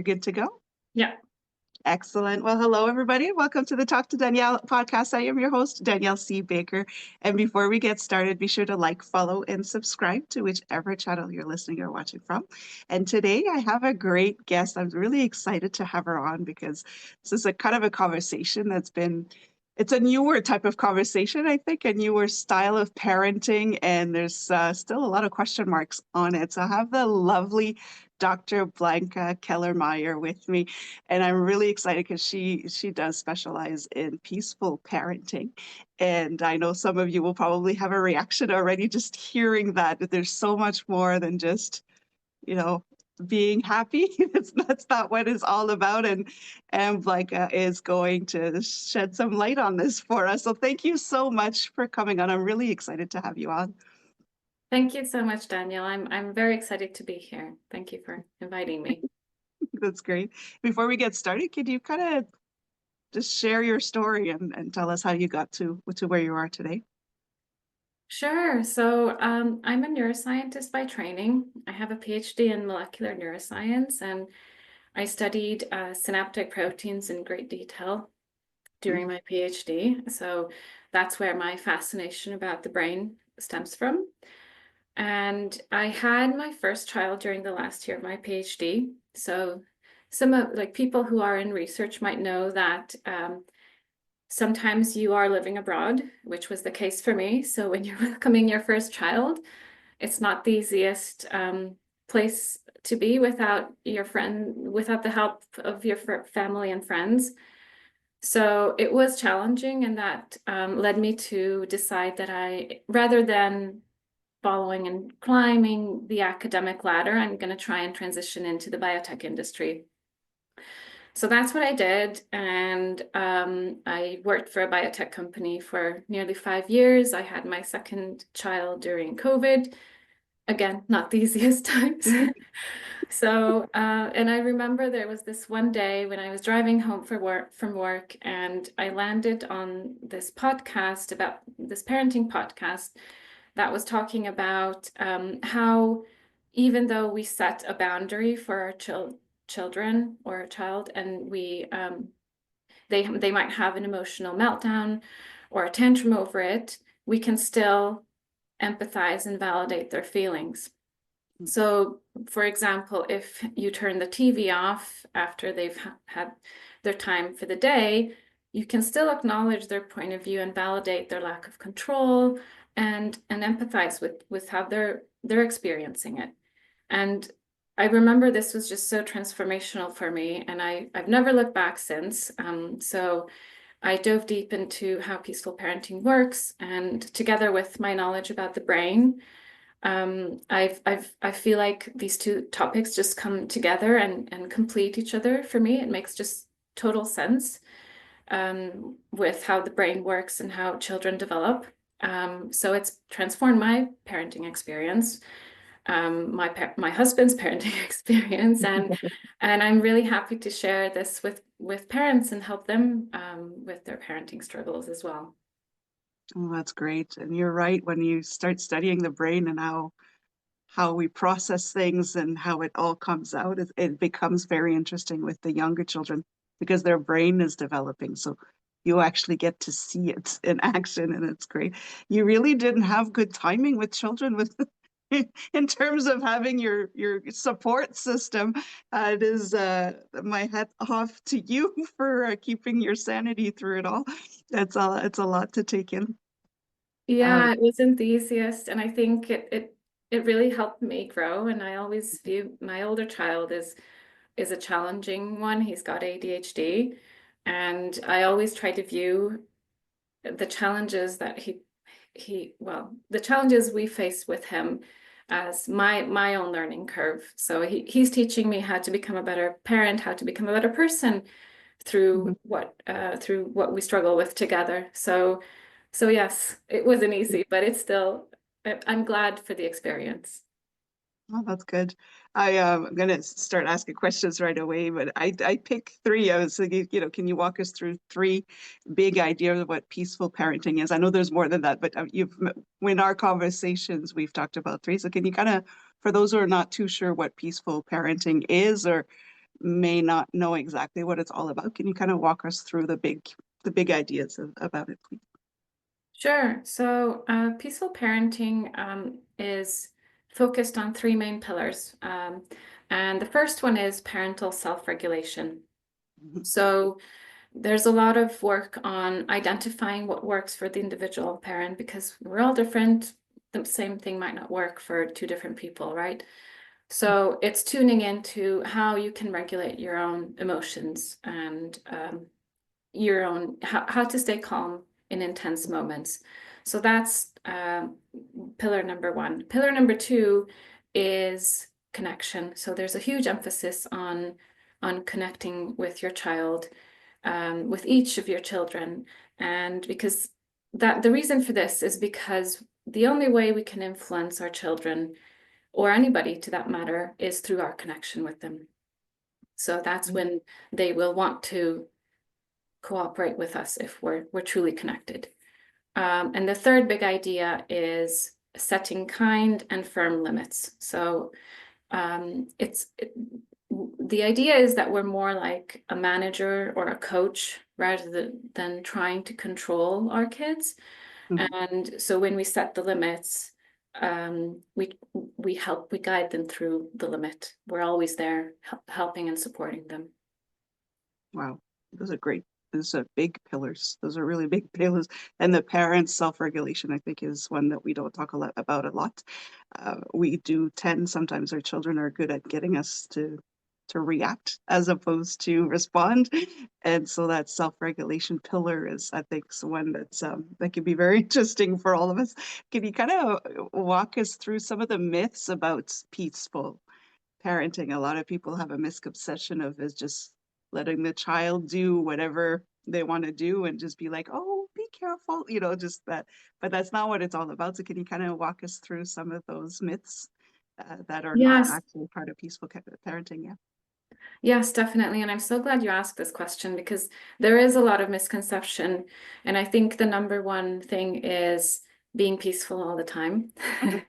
you're good to go? Yeah. Excellent. Well, hello, everybody. Welcome to the Talk to Danielle podcast. I am your host, Danielle C. Baker. And before we get started, be sure to like, follow, and subscribe to whichever channel you're listening or watching from. And today I have a great guest. I'm really excited to have her on because this is a kind of a conversation it's a newer type of conversation, I think, a newer style of parenting, and there's still a lot of question marks on it. So I have the lovely Dr. Blanka Kellermayer with me. And I'm really excited because she does specialize in peaceful parenting. And I know some of you will probably have a reaction already just hearing that there's so much more than just, you know, being happy. That's not what it's all about. And Blanka is going to shed some light on this for us. So thank you so much for coming on. I'm really excited to have you on. Thank you so much, Danielle. I'm very excited to be here. Thank you for inviting me. That's great. Before we get started, could you kind of just share your story and tell us how you got to where you are today? Sure. So I'm a neuroscientist by training. I have a PhD in molecular neuroscience, and I studied synaptic proteins in great detail during my PhD. So that's where my fascination about the brain stems from. And I had my first child during the last year of my PhD. So some of like people who are in research might know that sometimes you are living abroad, which was the case for me. So when you're welcoming your first child, it's not the easiest place to be without without the help of your family and friends. So it was challenging, and that led me to decide that rather than following and climbing the academic ladder, I'm going to try and transition into the biotech industry. So that's what I did. And I worked for a biotech company for nearly 5 years. I had my second child during COVID. Again, not the easiest times. So, and I remember there was this one day when I was driving home from work, and I landed on this podcast about this parenting podcast that was talking about how even though we set a boundary for our children or a child, and they might have an emotional meltdown or a tantrum over it, we can still empathize and validate their feelings. So, for example, if you turn the TV off after they've had their time for the day, you can still acknowledge their point of view and validate their lack of control and empathize with how they're experiencing it. And I remember this was just so transformational for me, and I've never looked back since. So I dove deep into how peaceful parenting works, and together with my knowledge about the brain, I feel like these two topics just come together and complete each other for me. It makes just total sense with how the brain works and how children develop. So it's transformed my parenting experience, my husband's parenting experience, and I'm really happy to share this with parents and help them with their parenting struggles as well. Oh, that's great. And you're right, when you start studying the brain and how we process things and how it all comes out, it becomes very interesting with the younger children because their brain is developing. So you actually get to see it in action, and it's great. You really didn't have good timing with children with in terms of having your support system. It is my hat off to you for keeping your sanity through it all. It's a lot to take in. Uh, Yeah, it wasn't the easiest, and I think it really helped me grow. And I always view my older child is a challenging one. He's got ADHD, and I always try to view the challenges that the challenges we face with him as my own learning curve. So he's teaching me how to become a better parent, how to become a better person through what we struggle with together. So yes, it wasn't easy, but I'm glad for the experience. Oh, that's good. I'm gonna start asking questions right away, but I pick three. I was thinking, can you walk us through three big ideas of what peaceful parenting is? I know there's more than that, but in our conversations, we've talked about three. So can you kind of, for those who are not too sure what peaceful parenting is, or may not know exactly what it's all about. Can you kind of walk us through the big ideas about it, please? Sure. So, peaceful parenting is focused on three main pillars. And the first one is parental self-regulation. Mhm. So, there's a lot of work on identifying what works for the individual parent because we're all different. The same thing might not work for two different people, right? So, it's tuning into how you can regulate your own emotions and your own how to stay calm in intense moments. So that's pillar number one. Pillar number two is connection. So there's a huge emphasis on connecting with your child, with each of your children, and because that the reason for this is because the only way we can influence our children or anybody to that matter is through our connection with them. So that's when they will want to cooperate with us if we're truly connected. And the third big idea is setting kind and firm limits. So the idea is that we're more like a manager or a coach rather than trying to control our kids. Mhm. And so when we set the limits, we guide them through the limit. We're always there helping and supporting them. Wow, those are great. Those are big pillars. Those are really big pillars. And the parents' self-regulation, I think, is one that we don't talk about a lot. We do tend, sometimes our children are good at getting us to react as opposed to respond. And so that self-regulation pillar is, I think, one that can be very interesting for all of us. Can you kind of walk us through some of the myths about peaceful parenting? A lot of people have a misconception of is just letting the child do whatever they want to do and just be like, oh, be careful, just that. But that's not what it's all about. So can you kind of walk us through some of those myths that are not Yes, actually part of peaceful parenting? Yeah. yes, definitely. And I'm so glad you asked this question because there is a lot of misconception. And I think the number one thing is being peaceful all the time. Okay.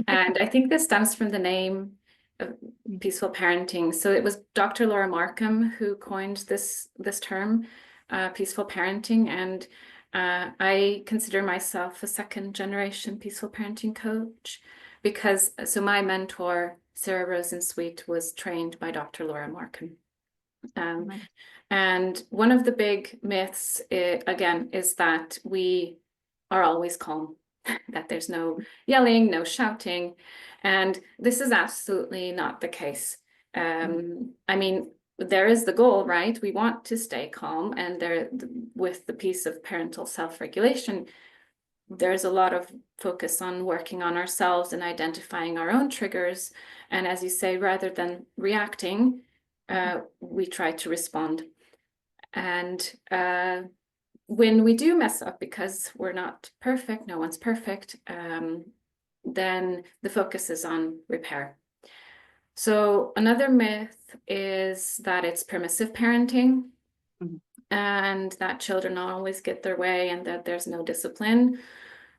And I think this stems from the name of peaceful parenting. So it was Dr. Laura Markham who coined this term, peaceful parenting. And I consider myself a second generation peaceful parenting coach because so my mentor, Sarah Rosensweet, was trained by Dr. Laura Markham. Um, Nice. and one of the big myths, again, is that we are always calm, that there's no yelling, no shouting. And this is absolutely not the case. I mean, there is the goal, right? We want to stay calm, and there, with the piece of parental self-regulation, there's a lot of focus on working on ourselves and identifying our own triggers. And as you say, rather than reacting, we try to respond. And when we do mess up, because we're not perfect, no one's perfect, then the focus is on repair. So another myth is that it's permissive parenting Mhm. and that children always get their way and that there's no discipline.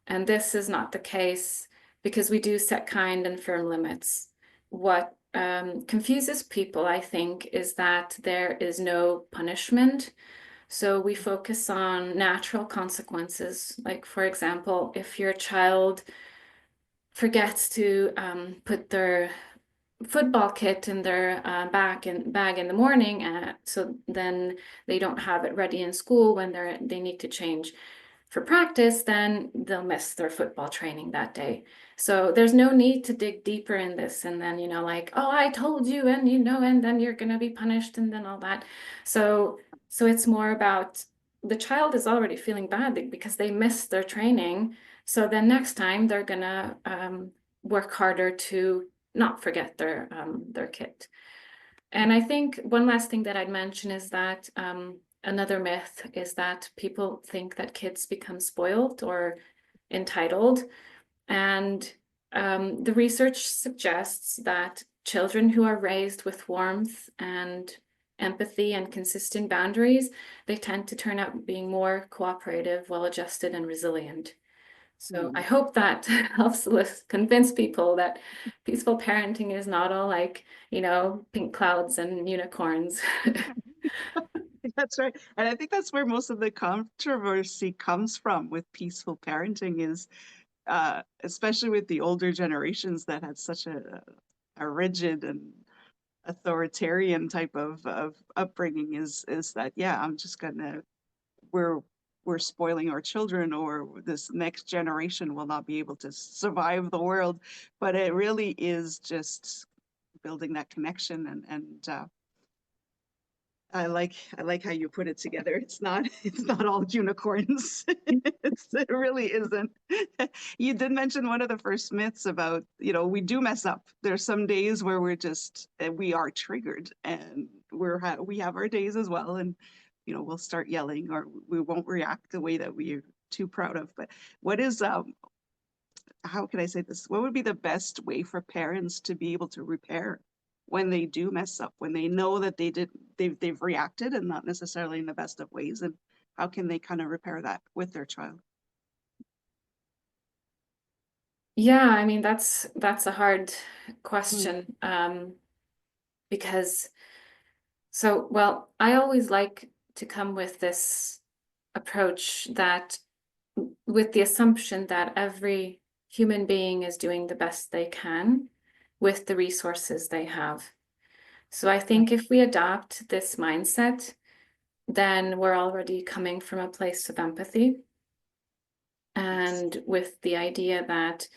And this is not the case because we do set kind and firm limits. What confuses people, I think, is that there is no punishment. So we focus on natural consequences. Like, for example, if your child forgets to put their football kit in their bag in the morning, so then they don't have it ready in school when they need to change for practice, then they'll miss their football training that day. So there's no need to dig deeper in this and then, like, oh, I told you, and and then you're gonna be punished and then all that. So it's more about the child is already feeling bad because they missed their training. So then next time they're gonna work harder to not forget their kit. And I think one last thing that I'd mention is that another myth is that people think that kids become spoiled or entitled. And the research suggests that children who are raised with warmth and empathy and consistent boundaries, they tend to turn out being more cooperative, well-adjusted, and resilient. So I Mm. hope that helps convince people that peaceful parenting is not all like, pink clouds and unicorns. That's right. And I think that's where most of the controversy comes from with peaceful parenting is especially with the older generations that had such a rigid and authoritarian type of upbringing is that yeah, I'm just gonna we're we're spoiling our children or this next generation will not be able to survive the world. But it really is just building that connection and I like how you put it together. It's not all unicorns. It really isn't. You did mention one of the first myths about, we do mess up. There's some days where we are triggered and we have our days as well and we'll start yelling or we won't react the way that we're too proud of. But what is how can I say this? What would be the best way for parents to be able to repair when they do mess up, when they know that they've reacted and not necessarily in the best of ways, and how can they kind of repair that with their child? Yeah, I mean that's a hard Mm, question because well, I always like to come with this approach that with the assumption that every human being is doing the best they can with the resources they have. So I right. think if we adopt this mindset, then we're already coming from a place of empathy Yes. and with the idea that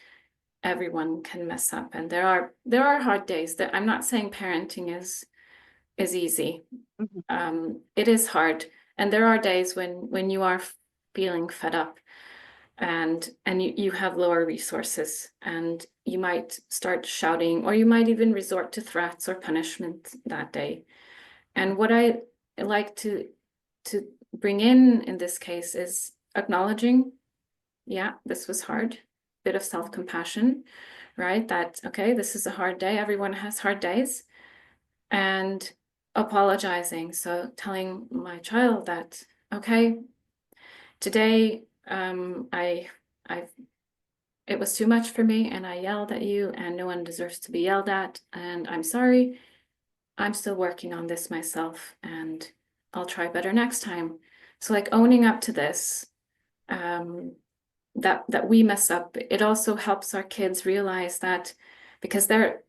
everyone can mess up and there are hard days. That I'm not saying parenting is easy. Mhm. It is hard, and there are days when you are feeling fed up and you have lower resources and you might start shouting or you might even resort to threats or punishment that day. And Right. what I like to bring in this case is acknowledging, yeah, this was hard, bit of self-compassion, right? That, okay, this is a hard day. Everyone has hard days. And apologizing. So telling my child that, okay, today I it was too much for me and I yelled at you and no one deserves to be yelled at and I'm sorry. I'm still working on this myself and I'll try better next time. So like owning up to this, um, that we mess up, it also helps our kids realize that because they're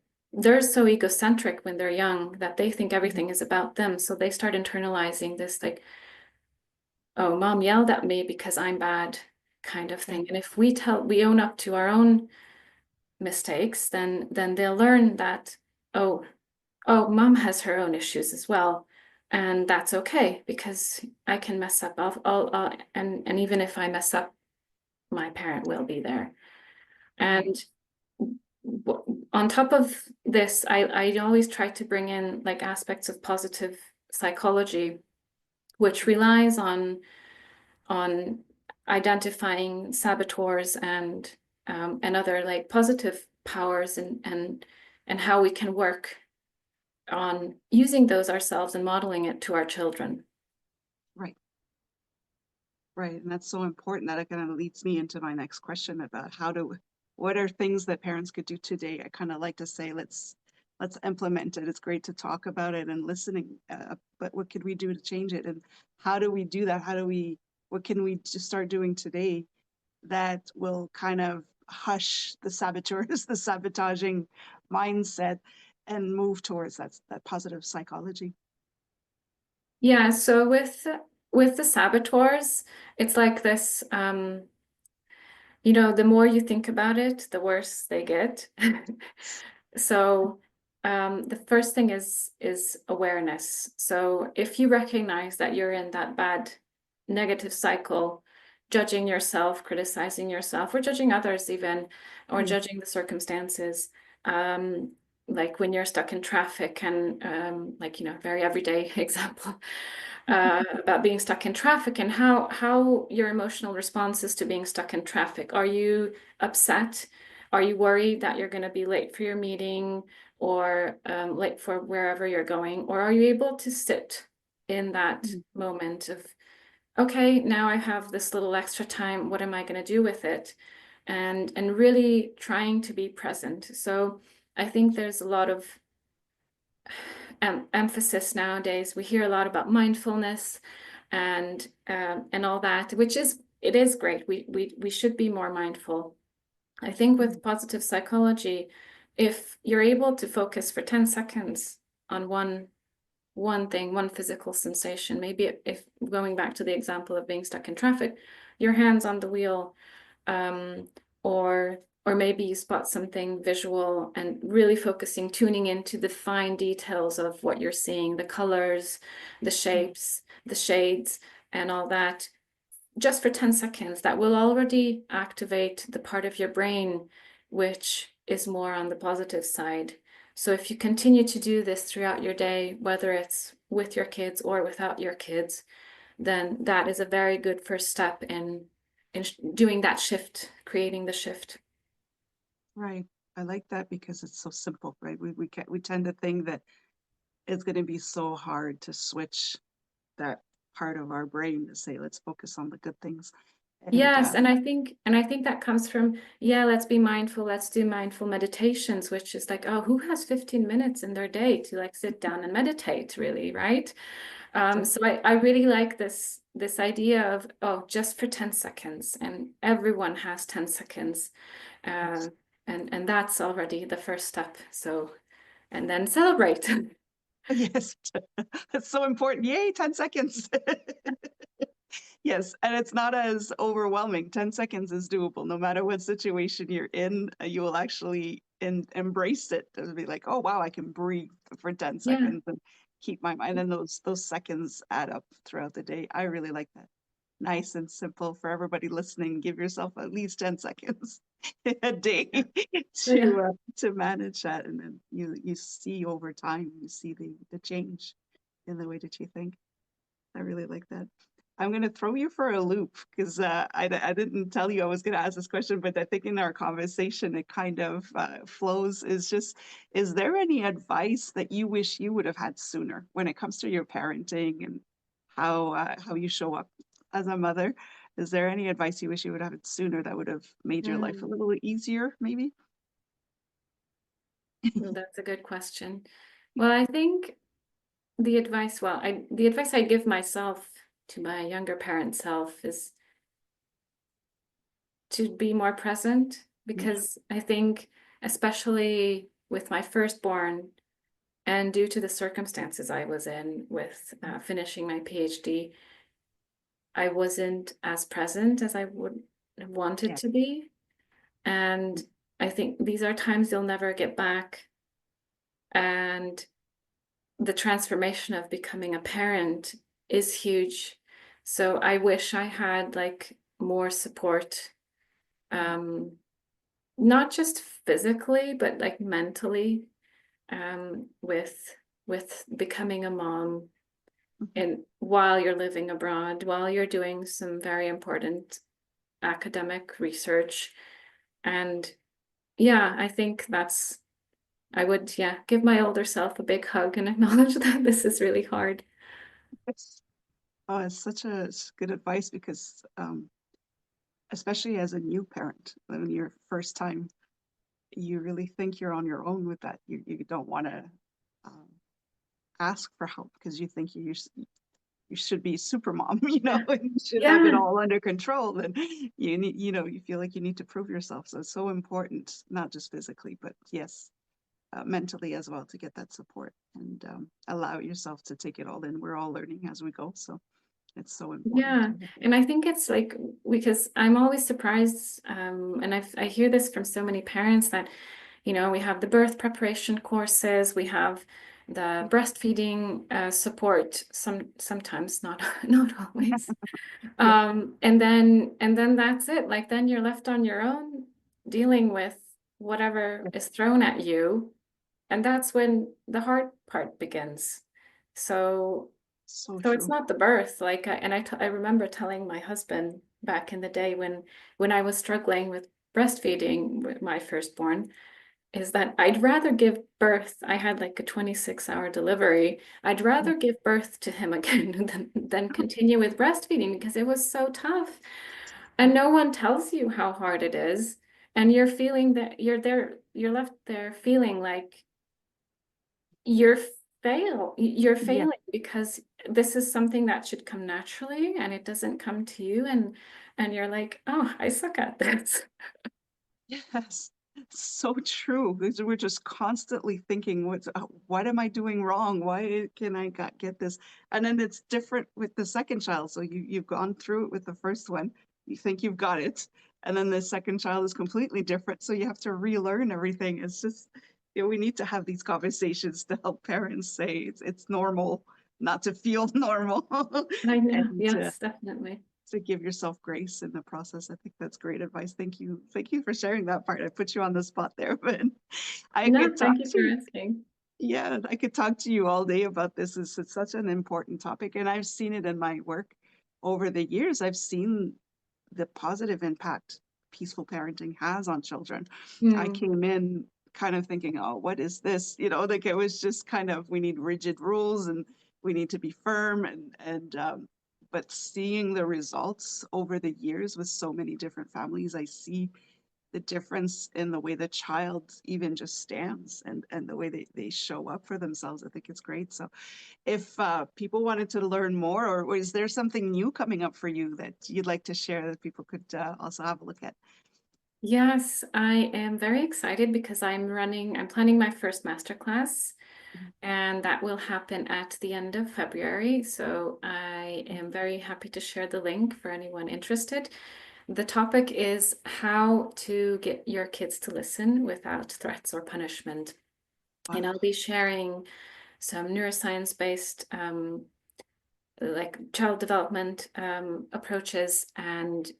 so egocentric when they're young that they think Mhm. everything is about them. So they start internalizing this like, oh, mom yelled at me because I'm bad kind of Yeah. thing. And if we own up to our own mistakes, then they'll learn that, oh, mom has her own issues as well. And that's okay because I can mess up. And even if I mess up, my parent will be there. Right. And on top of this, I always try to bring in like aspects of positive psychology, which relies on identifying saboteurs and other like positive powers and how we can work on using those ourselves and modeling it to our children. Right. Right. And that's so important that it kind of leads me into my next question about what are things that parents could do today? I kind of like to say, let's implement it. It's great to talk about it and listening, but what could we do to change it? And how do we do that? What can we just start doing today that will kind of hush the saboteurs, the sabotaging mindset and move towards that positive psychology? Yeah, so with the saboteurs, it's like this, the more you think about it, the worse they get. So the first thing is awareness. So if you recognize that you're in that bad negative cycle, judging yourself, criticizing yourself, or judging others even, or Mm, judging the circumstances, um, like when you're stuck in traffic and like, very everyday example about being stuck in traffic and how your emotional responses to being stuck in traffic. Are you upset? Are you worried that you're going to be late for your meeting or late for wherever you're going? Or are you able to sit in that mm, moment of, okay, now I have this little extra time. What am I going to do with it? and really trying to be present. So I think there's a lot of emphasis nowadays. We hear a lot about mindfulness and all that, which is it is great. We should be more mindful. I think with positive psychology, if you're able to focus for 10 seconds on one thing, one physical sensation, maybe if going back to the example of being stuck in traffic, your hands on the wheel, um, or maybe you spot something visual and really focusing, tuning into the fine details of what you're seeing, the colors, the shapes, the shades, and all that, just for 10 seconds, that will already activate the part of your brain which is more on the positive side. So if you continue to do this throughout your day, whether it's with your kids or without your kids, then that is a very good first step in doing that shift, creating the shift. Right. I like that because it's so simple, right? We tend to think that it's going to be so hard to switch that part of our brain to say, let's focus on the good things. And Yes, and I think that comes from, yeah, let's be mindful, let's do mindful meditations, which is like, oh, who has 15 minutes in their day to like sit down and meditate, really, right? So I really like this idea of, oh, just for 10 seconds, and everyone has 10 seconds. Uh, and that's already the first step. So, and then celebrate. yes, it's so important. Yay, 10 seconds. Yes, and it's not as overwhelming. 10 seconds is doable. No matter what situation you're in, you will actually embrace it. It'll be like, oh, wow, I can breathe for 10 Yeah. seconds and keep my mind. And those seconds add up throughout the day. I really like that. Nice and simple for everybody listening. Give yourself at least 10 seconds a day Yeah. Yeah. to manage that. And then you see over time, you see the change in the way that you think. I really like that. I'm going to throw you for a loop because I didn't tell you I was going to ask this question, but I think in our conversation it kind of flows. Is there any advice that you wish you would have had sooner when it comes to your parenting and how you show up as a mother? Is there any advice you wish you would have had sooner that would have made your life a Mm, little easier, maybe? well, that's a good question. Well, I think the advice I give myself to my younger parent self is to be more present, Mm, because I think, especially with my firstborn, and due to the circumstances I was in with finishing my PhD, I wasn't as present as I would have wanted yeah, to be. And I think these are times you'll never get back. And the transformation of becoming a parent is huge. So I wish I had like more support, um, not just physically, but like mentally, with becoming a mom mhm, and while you're living abroad, while you're doing some very important academic research. And yeah, I think I would, yeah, give my older self a big hug and acknowledge that this is really hard. yes. Oh, it's such good advice because especially as a new parent, when your first time, you really think you're on your own with that. You don't want to um, ask for help because you think you should be super mom, Yeah. and you should have it Yeah. all under control. And you feel like you need to prove yourself. So it's so important, not just physically, but yes, mentally as well, to get that support and allow yourself to take it all in. We're all learning as we go, so it's so important Yeah. to have that. And I think it's like, because I'm always surprised, and I hear this from so many parents that, we have the birth preparation courses, we have the breastfeeding support, sometimes, not not always. Yeah, And then that's it. Like then you're left on your own dealing with whatever yeah, is thrown at you. And that's when the hard part begins. So so so it's true. not the birth, like, I remember telling my husband back in the day when I was struggling with breastfeeding with my firstborn, is that I'd rather give birth. I had like a 26-hour delivery. I'd Yeah, rather give birth to him again than continue with breastfeeding because it was so tough. And no one tells you how hard it is. And you're feeling that you're left there feeling like you're you're Yeah. failing because this is something that should come naturally and it doesn't come to you and you're like, oh, I suck at this. Yes, so true. Because we're just constantly thinking, what am I doing wrong? Why can I not get this? And then it's different with the second child. So you've gone through it with the first one. You think you've got it, and then the second child is completely different. So you have to relearn everything. It's just, we need to have these conversations to help parents say it's normal not to feel normal, I know. and Yes, definitely. to give yourself grace in the process. I think that's great advice. Thank you. Thank you for sharing that part. I put you on the spot there, but I No, could talk thank you for to, asking. yeah, I could talk to you all day about this. It's such an important topic, and I've seen it in my work over the years. I've seen the positive impact peaceful parenting has on children. I Hmm. came in kind of thinking, oh, what is this? Like it was just kind of, we need rigid rules and we need to be firm, but seeing the results over the years with so many different families, I see the difference in the way the child even just stands and the way they show up for themselves. I think it's great. So if people wanted to learn more, or is there something new coming up for you that you'd like to share that people could also have a look at? Yes, I am very excited because I'm planning my first masterclass, Mhm. and that will happen at the end of February. So I am very happy to share the link for anyone interested. The topic is how to get your kids to listen without threats or punishment. And Wow. I'll be sharing some neuroscience-based like child development approaches and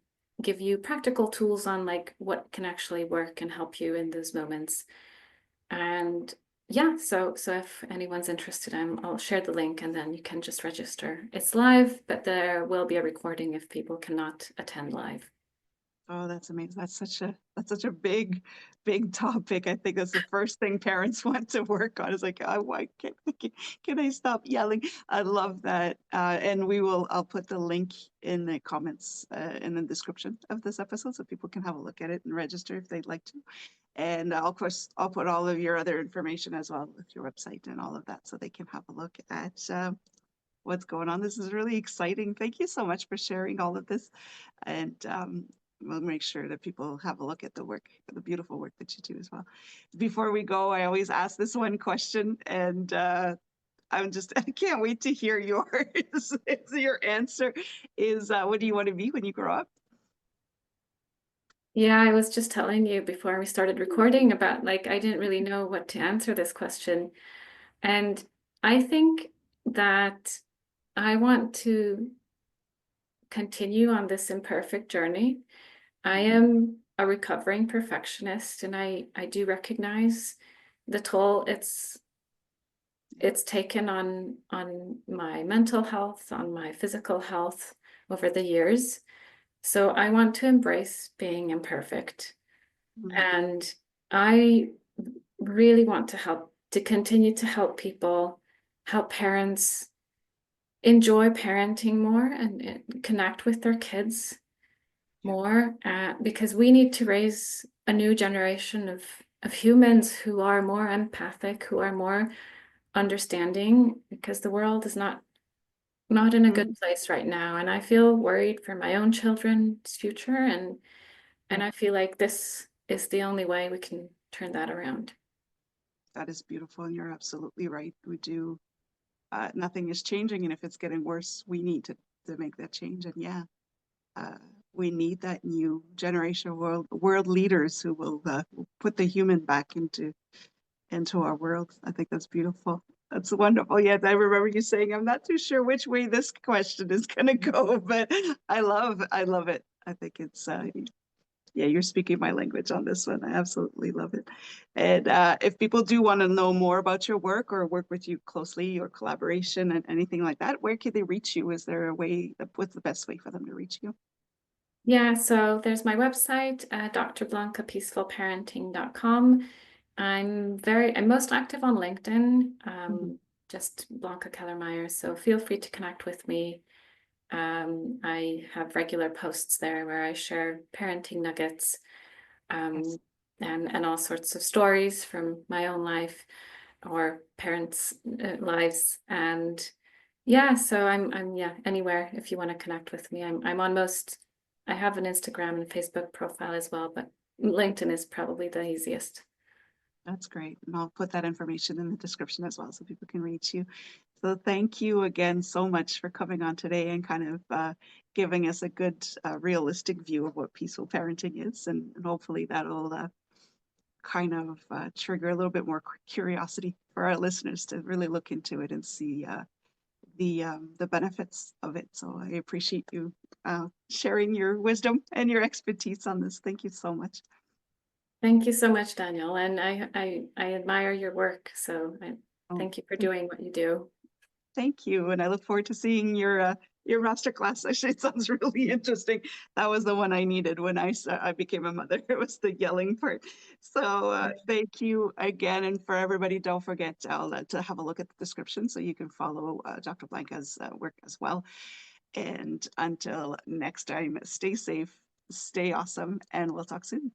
give you practical tools on like what can actually work and help you in those moments. And yeah, so if anyone's interested, I'll share the link and then you can just register. It's live, but there will be a recording if people cannot attend live. Oh, that's amazing. That's such a big topic. I think that's the first thing parents want to work on is like, oh, why can I stop yelling? I love that. And I'll put the link in the comments in the description of this episode so people can have a look at it and register if they'd like to. And of course, I'll put all of your other information as well with your website and all of that so they can have a look at what's going on. This is really exciting. Thank you so much for sharing all of this. And we'll make sure that people have a look at the beautiful work that you do as well. Before we go, I always ask this one question, and I can't wait to hear yours. Your answer is, what do you want to be when you grow up? Yeah, I was just telling you before we started recording about like I didn't really know what to answer this question. And I think that I want to continue on this imperfect journey. I Mhm. am a recovering perfectionist and I do recognize the toll it's taken on my mental health, on my physical health over the years. So I want to embrace being imperfect. Mhm. And I really want to continue to help people, help parents enjoy parenting more and connect with their kids Yeah. more, because we need to raise a new generation of humans who are more empathic, who are more understanding, because the world is not in a good Mhm. place right now. And I feel worried for my own children's future and Yeah, I feel like this is the only way we can turn that around. that is beautiful, and you're absolutely right. We do. Nothing is changing, and if it's getting worse, we need to make that change. And yeah, uh, we need that new generation of world leaders who will put the human back into our world. I think that's beautiful. That's wonderful. Yes, I remember you saying, I'm not too sure which way this question is going to go, but I love it. I think it's, yeah, you're speaking my language on this one. I absolutely love it. And if people do want to know more about your work or work with you closely or collaboration and anything like that, where can they reach you? Is there a way, what's the best way for them to reach you? Yeah, so there's my website, drblankapeacefulparenting.com. I'm most active on LinkedIn, Mhm. just Blanka Kellermayer. So feel free to connect with me. I have regular posts there where I share parenting nuggets, Yes, um, and all sorts of stories from my own life or parents' lives. And yeah, so I'm yeah, anywhere if you want to connect with me. I'm on most. I have an Instagram and Facebook profile as well, but LinkedIn is probably the easiest. that's great. And I'll put that information in the description as well so people can reach you. So thank you again so much for coming on today and kind of giving us a good, realistic view of what peaceful parenting is. And hopefully that'll kind of trigger a little bit more curiosity for our listeners to really look into it and see the benefits of it. So I appreciate you sharing your wisdom and your expertise on this. Thank you so much. Thank you so much, Daniel, and I admire your work. So Oh, thank you for doing what you do. thank you, and I look forward to seeing your master class. Actually, it sounds really interesting. That was the one I needed when I became a mother. It was the yelling part. So thank you again, and for everybody, don't forget to have a look at the description so you can follow Dr. Blanka's work as well. And until next time, stay safe, stay awesome, and we'll talk soon.